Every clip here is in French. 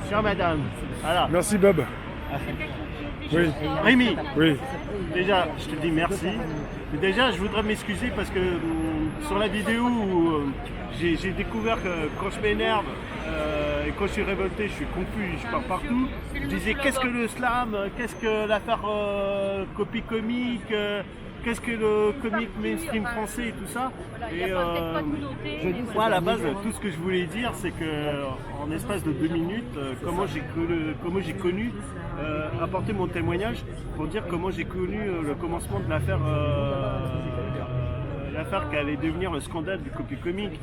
Chère madame, voilà. Merci Bob. Oui. Rémi, Oui. déjà, je te dis merci. Mais déjà, je voudrais m'excuser parce que sur la vidéo où j'ai découvert que quand je m'énerve et quand je suis révolté, je suis confus, je pars partout. Je disais qu'est-ce que le slam, qu'est-ce que l'affaire copie comique, qu'est-ce que le comique mainstream français et tout ça. Et moi, à la base, tout ce que je voulais dire, c'est que en espace de 2 minutes, comment j'ai connu, apporter mon témoignage pour dire comment j'ai connu le commencement de l'affaire. L'affaire qui allait devenir le scandale du copie comique.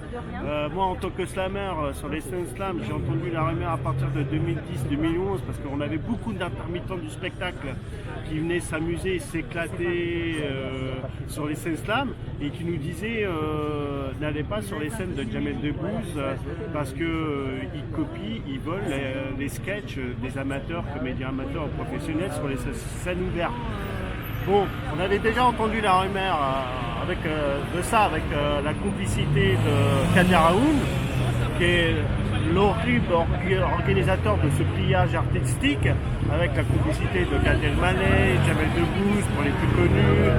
Moi, en tant que slammer, sur les scènes slam, j'ai entendu la rumeur à partir de 2010-2011 parce qu'on avait beaucoup d'intermittents du spectacle qui venaient s'amuser, s'éclater sur les scènes slam et qui nous disaient n'allez pas sur les scènes de Jamel Debbouze parce qu'ils copient, ils volent les sketchs des amateurs, comédiens amateurs ou professionnels sur les scènes ouvertes. Bon, on avait déjà entendu la rumeur avec la complicité de Kader Aoun, qui est l'horrible organisateur de ce pliage artistique, avec la complicité de Gad Elmaleh, Jamel Debbouze pour les plus connus,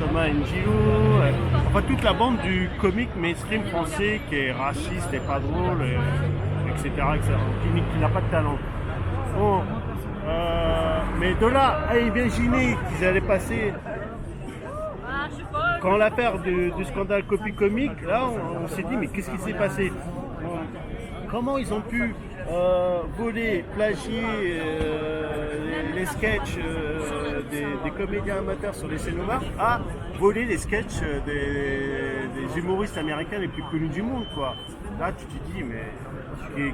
Thomas N'Djilou, enfin toute la bande du comique mainstream français qui est raciste et pas drôle, etc., qui n'a pas de talent. Bon, mais de là à imaginer qu'ils allaient passer, quand l'affaire du scandale copie comique, là on s'est dit mais qu'est-ce qui s'est passé? Comment ils ont pu voler, plagier les sketchs des comédiens amateurs sur les scènes ouvertes à voler les sketchs des humoristes américains les plus connus du monde, quoi. Là tu te dis mais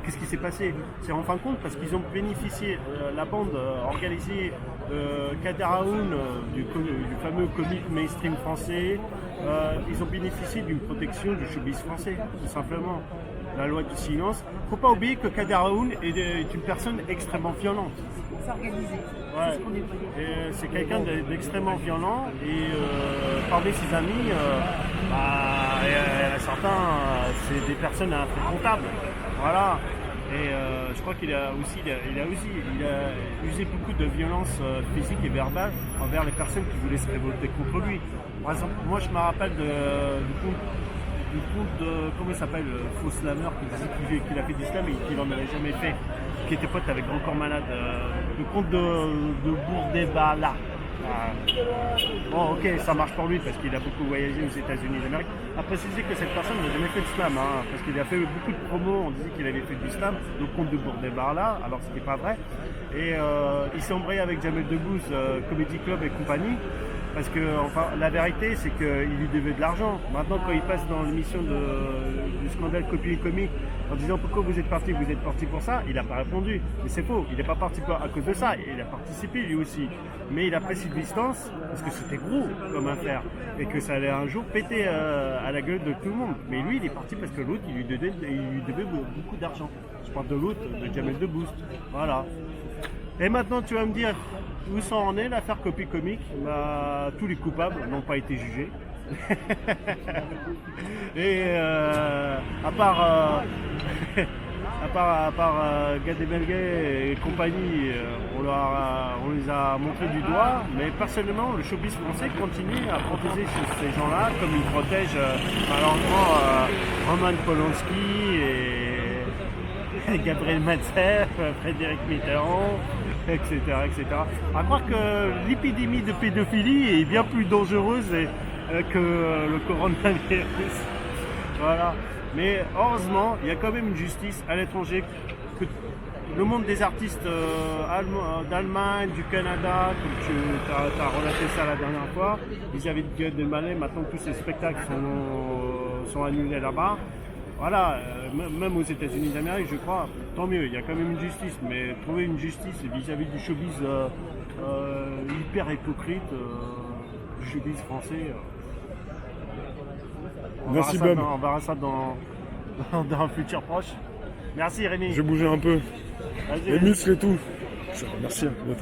qu'est-ce qui s'est passé? C'est en fin de compte parce qu'ils ont bénéficié, la bande organisée de Kader Aoun, du fameux comique mainstream français, ils ont bénéficié d'une protection du showbiz français, tout simplement. La loi du silence. Il ne faut pas oublier que Kader Aoun est une personne extrêmement violente. C'est organisé. Ouais. C'est quelqu'un d'extrêmement violent et parmi ses amis, il y en a certains, c'est des personnes infréquentables. Voilà. Et je crois qu'il a usé beaucoup de violence physique et verbale envers les personnes qui voulaient se révolter contre lui. Par exemple, moi je me rappelle du compte de, comment il s'appelle, faux slammer qui disait qu'il a fait du slam et qu'il n'en avait jamais fait, qui était pote avec Grand Corps Malade, le compte de Bourdebala. Bon, ok, ça marche pour lui parce qu'il a beaucoup voyagé aux États-Unis d'Amérique. À préciser que cette personne n'a jamais fait de slam, parce qu'il a fait beaucoup de promos, on disait qu'il avait fait du slam, le compte de Bourdebala, alors ce n'était pas vrai. Et il s'est embrouillé avec Jamel Debbouze, Comedy Club et compagnie. Parce que enfin, la vérité, c'est qu'il lui devait de l'argent. Maintenant, quand il passe dans l'émission du scandale copie comique en disant pourquoi vous êtes parti pour ça, il n'a pas répondu. Mais c'est faux, il n'est pas parti à cause de ça. Il a participé lui aussi. Mais il a pris ses distances parce que c'était gros comme affaire et que ça allait un jour péter à la gueule de tout le monde. Mais lui, il est parti parce que l'autre, il lui devait beaucoup d'argent. Je parle de l'autre, de Jamel Debbouze. Voilà. Et maintenant, tu vas me dire où ça en est l'affaire copie comique? Tous les coupables n'ont pas été jugés. Et à part Gad Elmaleh et compagnie, on les a montré du doigt, mais personnellement, le showbiz français continue à protéger ces gens-là, comme il protège malheureusement Roman Polanski et Gabriel Matzneff, Frédéric Mitterrand, etc., etc. À croire que l'épidémie de pédophilie est bien plus dangereuse que le coronavirus. Voilà. Mais heureusement, il y a quand même une justice à l'étranger. Que le monde des artistes d'Allemagne, du Canada, comme tu as relaté ça la dernière fois, vis-à-vis de Gad Elmaleh, maintenant tous ces spectacles sont annulés là-bas. Voilà, même aux États-Unis d'Amérique, je crois, tant mieux, il y a quand même une justice, mais trouver une justice vis-à-vis du showbiz hyper hypocrite, du showbiz français, Merci Bob. On verra ça dans un futur proche. Merci Rémi. Je vais bouger un peu. Vas-y, Les muscles et tout. Merci, à bientôt.